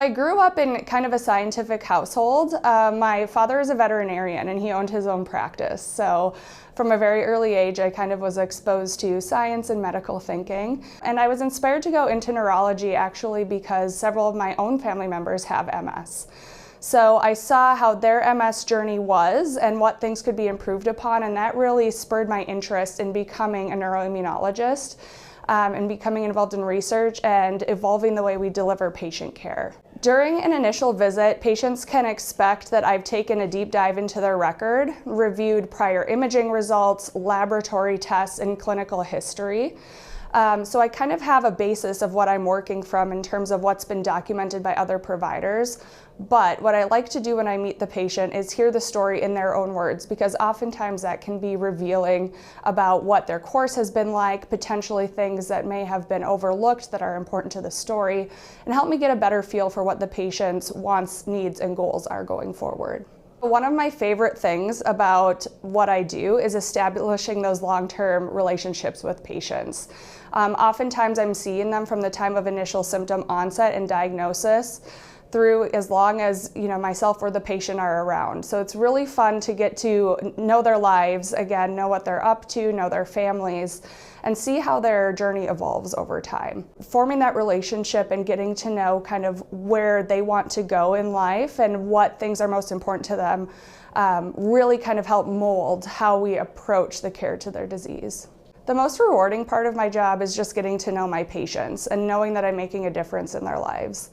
I grew up in kind of a scientific household. My father is a veterinarian and he owned his own practice. So from a very early age, I kind of was exposed to science and medical thinking. And I was inspired to go into neurology actually because several of my own family members have MS. So I saw how their MS journey was and what things could be improved upon, and that really spurred my interest in becoming a neuroimmunologist. And becoming involved in research and evolving the way we deliver patient care. During an initial visit, patients can expect that I've taken a deep dive into their record, reviewed prior imaging results, laboratory tests, and clinical history. So I kind of have a basis of what I'm working from in terms of what's been documented by other providers. But what I like to do when I meet the patient is hear the story in their own words, because oftentimes that can be revealing about what their course has been like, potentially things that may have been overlooked that are important to the story, and help me get a better feel for what the patient's wants, needs, and goals are going forward. One of my favorite things about what I do is establishing those long-term relationships with patients. Oftentimes I'm seeing them from the time of initial symptom onset and diagnosis through as long as myself or the patient are around. So it's really fun to get to know their lives, again, know what they're up to, know their families, and see how their journey evolves over time. Forming that relationship and getting to know kind of where they want to go in life and what things are most important to them really kind of help mold how we approach the care to their disease. The most rewarding part of my job is just getting to know my patients and knowing that I'm making a difference in their lives.